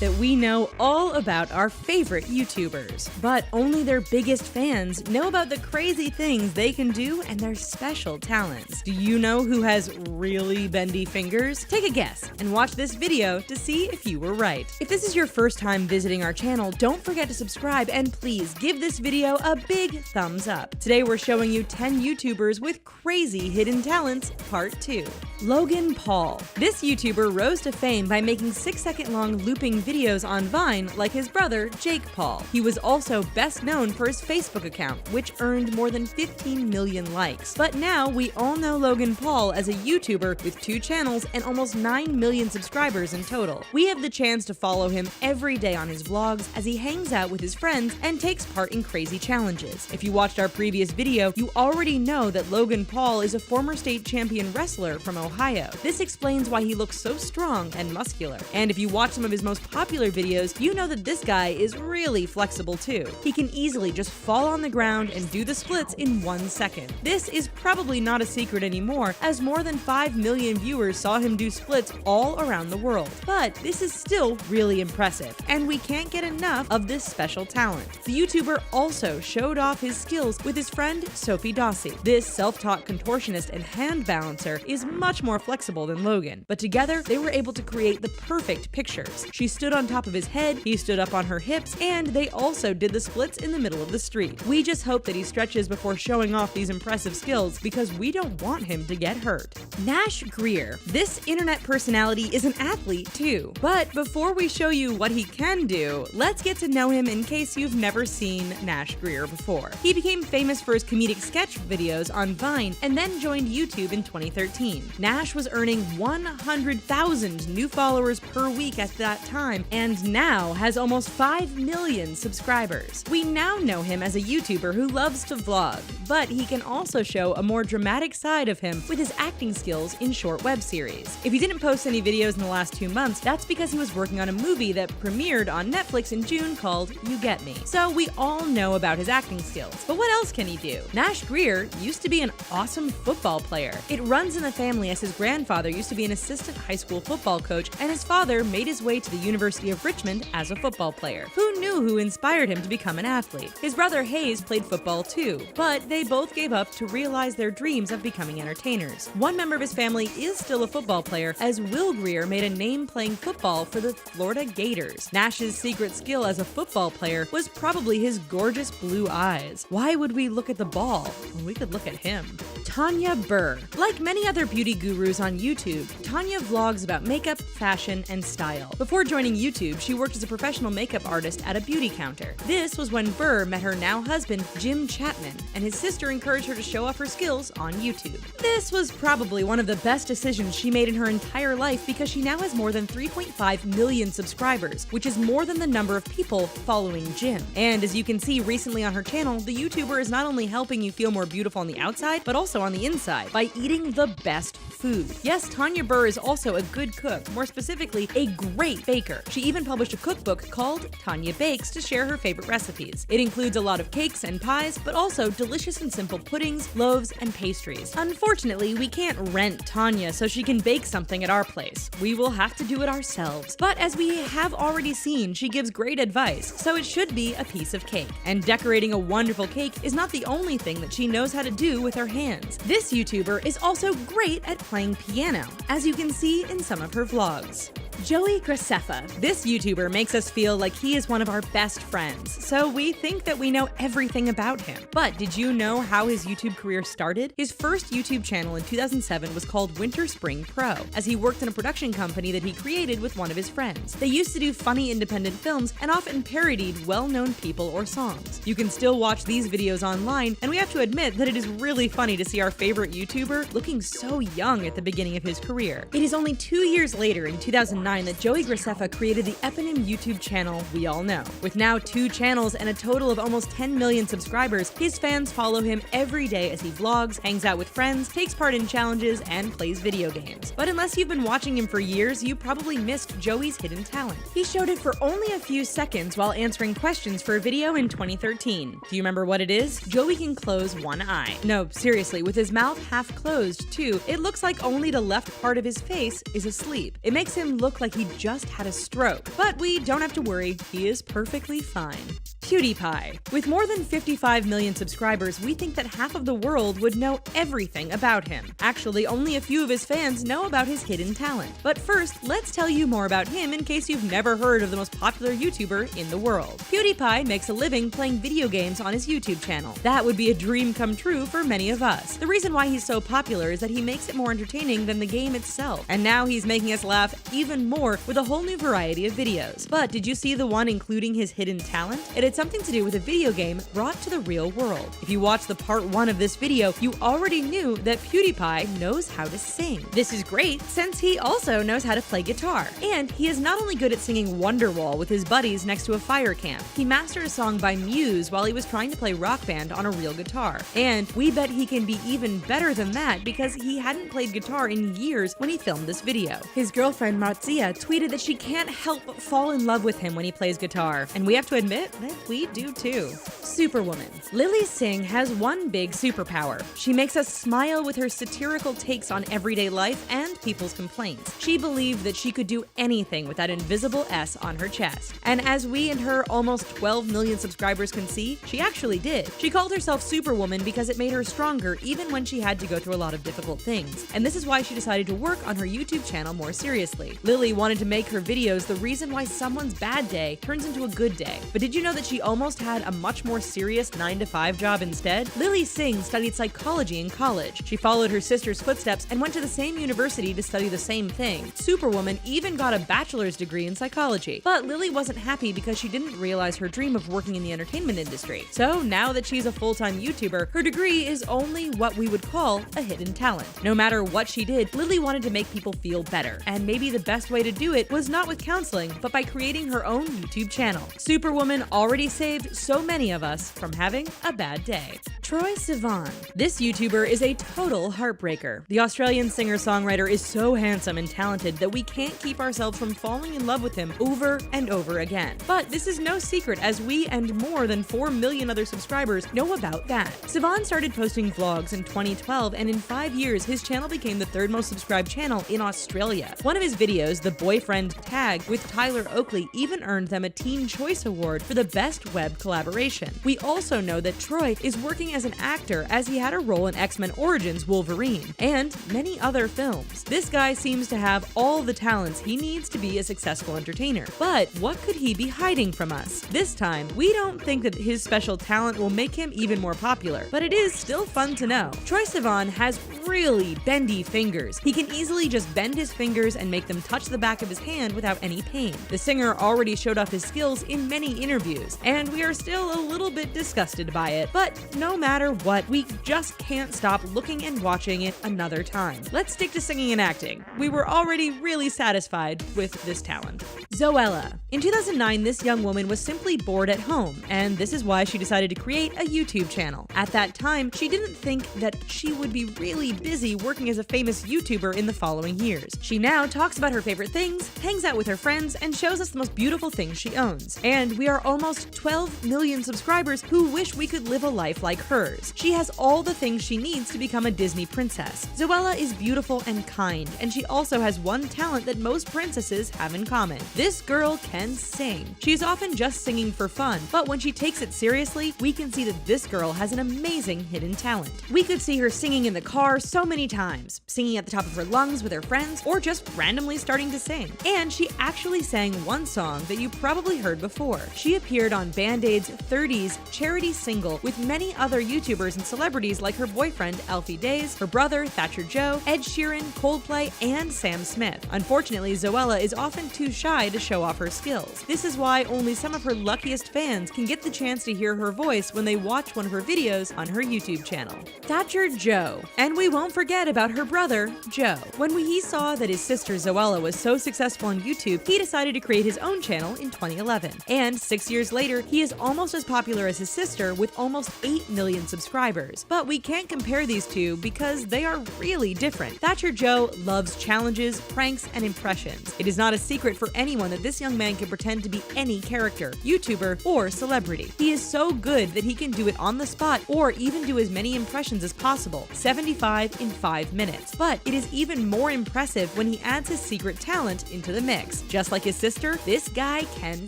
that we know all about our favorite YouTubers, but only their biggest fans know about the crazy things they can do and their special talents. Do you know who has really bendy fingers? Take a guess and watch this video to see if you were right. If this is your first time visiting our channel, don't forget to subscribe and please give this video a big thumbs up. Today we're showing you 10 YouTubers with crazy hidden talents, part 2. Logan Paul. This YouTuber rose to fame by making 6-second-long looping videos on Vine like his brother, Jake Paul. He was also best known for his Facebook account, which earned more than 15 million likes. But now we all know Logan Paul as a YouTuber with 2 channels and almost 9 million subscribers in total. We have the chance to follow him every day on his vlogs as he hangs out with his friends and takes part in crazy challenges. If you watched our previous video, you already know that Logan Paul is a former state champion wrestler from Ohio. This explains why he looks so strong and muscular. And if you watch some of his most popular videos, you know that this guy is really flexible too. He can easily just fall on the ground and do the splits in 1 second. This is probably not a secret anymore, as more than 5 million viewers saw him do splits all around the world. But this is still really impressive, and we can't get enough of this special talent. The YouTuber also showed off his skills with his friend Sophie Dossi. This self-taught contortionist and hand balancer is much more flexible than Logan, but together they were able to create the perfect pictures. She stood on top of his head, he stood up on her hips, and they also did the splits in the middle of the street. We just hope that he stretches before showing off these impressive skills because we don't want him to get hurt. Nash Greer. This internet personality is an athlete too. But before we show you what he can do, let's get to know him in case you've never seen Nash Greer before. He became famous for his comedic sketch videos on Vine and then joined YouTube in 2013. Nash was earning 100,000 new followers per week at that time and now has almost 5 million subscribers. We now know him as a YouTuber who loves to vlog, but he can also show a more dramatic side of him with his acting skills in short web series. If he didn't post any videos in the last 2 months, that's because he was working on a movie that premiered on Netflix in June called You Get Me. So we all know about his acting skills. But what else can he do? Nash Greer used to be an awesome football player. It runs in the family as his grandfather used to be an assistant high school football coach and his father made his way to the University of Richmond as a football player. Who knew who inspired him to become an athlete? His brother Hayes played football too, but they both gave up to realize their dreams of becoming entertainers. One member of his family is still a football player, as Will Greer made a name playing football for the Florida Gators. Nash's secret skill as a football player was probably his gorgeous blue eyes. Why would we look at the ball when we could look at him? Tanya Burr. Like many other beauty gurus on YouTube, Tanya vlogs about makeup, fashion, and style. Before joining YouTube, she worked as a professional makeup artist at a beauty counter. This was when Burr met her now husband, Jim Chapman, and his sister encouraged her to show off her skills on YouTube. This was probably one of the best decisions she made in her entire life because she now has more than 3.5 million subscribers, which is more than the number of people following Jim. And as you can see recently on her channel, the YouTuber is not only helping you feel more beautiful on the outside, but also on the inside by eating the best food. Yes, Tanya Burr is also a good cook, more specifically, a great baker. She even published a cookbook called Tanya Bakes to share her favorite recipes. It includes a lot of cakes and pies, but also delicious and simple puddings, loaves, and pastries. Unfortunately, we can't rent Tanya so she can bake something at our place. We will have to do it ourselves. But as we have already seen, she gives great advice, so it should be a piece of cake. And decorating a wonderful cake is not the only thing that she knows how to do with her hands. This YouTuber is also great at playing piano, as you can see in some of her vlogs. Joey Graceffa. This YouTuber makes us feel like he is one of our best friends, so we think that we know everything about him. But did you know how his YouTube career started? His first YouTube channel in 2007 was called Winter Spring Pro, as he worked in a production company that he created with one of his friends. They used to do funny independent films and often parodied well-known people or songs. You can still watch these videos online, and we have to admit that it is really funny to see our favorite YouTuber looking so young at the beginning of his career. It is only 2 years later, in 2009, that Joey Graceffa created the eponym YouTube channel we all know. With now 2 channels and a total of almost 10 million subscribers, his fans follow him every day as he vlogs, hangs out with friends, takes part in challenges, and plays video games. But unless you've been watching him for years, you probably missed Joey's hidden talent. He showed it for only a few seconds while answering questions for a video in 2013. Do you remember what it is? Joey can close one eye. No, seriously, with his mouth half closed too, it looks like only the left part of his face is asleep. It makes him look look like he just had a stroke. But we don't have to worry, he is perfectly fine. PewDiePie. With more than 55 million subscribers, we think that half of the world would know everything about him. Actually, only a few of his fans know about his hidden talent. But first, let's tell you more about him in case you've never heard of the most popular YouTuber in the world. PewDiePie makes a living playing video games on his YouTube channel. That would be a dream come true for many of us. The reason why he's so popular is that he makes it more entertaining than the game itself. And now he's making us laugh even more with a whole new variety of videos. But did you see the one including his hidden talent? It had something to do with a video game brought to the real world. If you watched the part 1 of this video, you already knew that PewDiePie knows how to sing. This is great since he also knows how to play guitar. And he is not only good at singing Wonderwall with his buddies next to a fire camp, he mastered a song by Muse while he was trying to play Rock Band on a real guitar. And we bet he can be even better than that because he hadn't played guitar in years when he filmed this video. His girlfriend Marzia tweeted that she can't help but fall in love with him when he plays guitar, and we have to admit that we do too. Superwoman. Lily Singh has one big superpower. She makes us smile with her satirical takes on everyday life and people's complaints. She believed that she could do anything with that invisible S on her chest. And as we and her almost 12 million subscribers can see, she actually did. She called herself Superwoman because it made her stronger even when she had to go through a lot of difficult things. And this is why she decided to work on her YouTube channel more seriously. Lily wanted to make her videos the reason why someone's bad day turns into a good day. But did you know that she almost had a much more serious 9-to-5 job instead? Lily Singh studied psychology in college. She followed her sister's footsteps and went to the same university to study the same thing. Superwoman even got a bachelor's degree in psychology. But Lily wasn't happy because she didn't realize her dream of working in the entertainment industry. So now that she's a full-time YouTuber, her degree is only what we would call a hidden talent. No matter what she did, Lily wanted to make people feel better. And maybe the best way to do it was not with counseling, but by creating her own YouTube channel. Superwoman already saved so many of us from having a bad day. Troye Sivan. This YouTuber is a total heartbreaker. The Australian singer-songwriter is so handsome and talented that we can't keep ourselves from falling in love with him over and over again. But this is no secret as we and more than 4 million other subscribers know about that. Sivan started posting vlogs in 2012 and in 5 years his channel became the 3rd most subscribed channel in Australia. One of his videos, The Boyfriend Tag with Tyler Oakley, even earned them a Teen Choice Award for the best web collaboration. We also know that Troye is working as an actor as he had a role in X-Men Origins Wolverine and many other films. This guy seems to have all the talents he needs to be a successful entertainer. But what could he be hiding from us? This time, we don't think that his special talent will make him even more popular, but it is still fun to know. Troye Sivan has really bendy fingers. He can easily just bend his fingers and make them touch the back of his hand without any pain. The singer already showed off his skills in many interviews, and we are still a little bit disgusted by it. But no matter what, we just can't stop looking and watching it another time. Let's stick to singing and acting. We were already really satisfied with this talent. Zoella. In 2009, this young woman was simply bored at home, and this is why she decided to create a YouTube channel. At that time, she didn't think that she would be really busy working as a famous YouTuber in the following years. She now talks about her favorite things, hangs out with her friends, and shows us the most beautiful things she owns. And we are almost 12 million subscribers who wish we could live a life like hers. She has all the things she needs to become a Disney princess. Zoella is beautiful and kind, and she also has one talent that most princesses have in common. This girl can sing. She is often just singing for fun, but when she takes it seriously, we can see that this girl has an amazing hidden talent. We could see her singing in the car so many times, singing at the top of her lungs with her friends, or just randomly starting to sing. And she actually sang one song that you probably heard before. She appeared on Band-Aid's 30s charity single with many other YouTubers and celebrities like her boyfriend Alfie Days, her brother Thatcher Joe, Ed Sheeran, Coldplay, and Sam Smith. Unfortunately, Zoella is often too shy to show off her skills. This is why only some of her luckiest fans can get the chance to hear her voice when they watch one of her videos on her YouTube channel. Thatcher Joe. And we won't forget about her brother, Joe. When he saw that his sister Zoella was so successful on YouTube, he decided to create his own channel in 2011. And 6 years later, he is almost as popular as his sister with almost 8 million subscribers. But we can't compare these two because they are really different. Thatcher Joe loves challenges, pranks, and impressions. It is not a secret for anyone everyone that this young man can pretend to be any character, YouTuber, or celebrity. He is so good that he can do it on the spot or even do as many impressions as possible, 75 in 5 minutes. But it is even more impressive when he adds his secret talent into the mix. Just like his sister, this guy can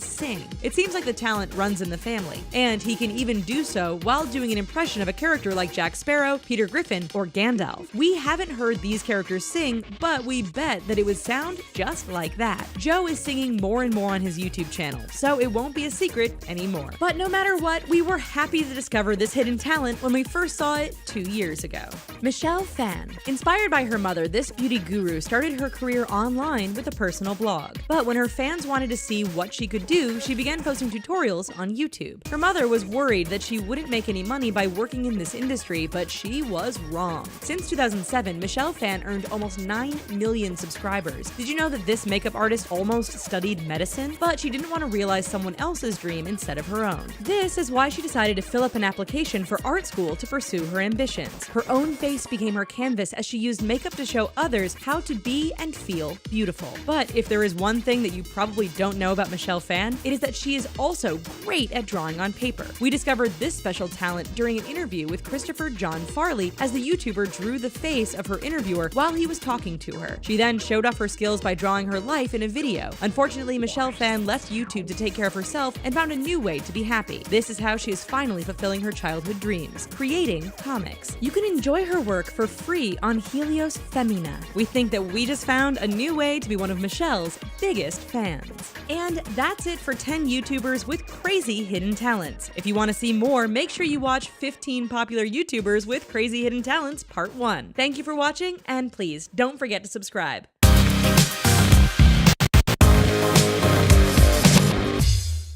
sing. It seems like the talent runs in the family, and he can even do so while doing an impression of a character like Jack Sparrow, Peter Griffin, or Gandalf. We haven't heard these characters sing, but we bet that it would sound just like that. Joe is singing more and more on his YouTube channel, so it won't be a secret anymore. But no matter what, we were happy to discover this hidden talent when we first saw it 2 years ago. Michelle Phan. Inspired by her mother, this beauty guru started her career online with a personal blog. But when her fans wanted to see what she could do, she began posting tutorials on YouTube. Her mother was worried that she wouldn't make any money by working in this industry, but she was wrong. Since 2007, Michelle Phan earned almost 9 million subscribers. Did you know that this makeup artist almost studied medicine? But she didn't want to realize someone else's dream instead of her own. This is why she decided to fill up an application for art school to pursue her ambitions. Her own face became her canvas as she used makeup to show others how to be and feel beautiful. But if there is one thing that you probably don't know about Michelle Phan, it is that she is also great at drawing on paper. We discovered this special talent during an interview with Christopher John Farley as the YouTuber drew the face of her interviewer while he was talking to her. She then showed off her skills by drawing her life in a video. Unfortunately, Michelle Phan left YouTube to take care of herself and found a new way to be happy. This is how she is finally fulfilling her childhood dreams, creating comics. You can enjoy her work for free on Helios Femina. We think that we just found a new way to be one of Michelle's biggest fans. And that's it for 10 YouTubers with crazy hidden talents. If you want to see more, make sure you watch 15 popular YouTubers with crazy hidden talents Part 1. Thank you for watching, and please don't forget to subscribe.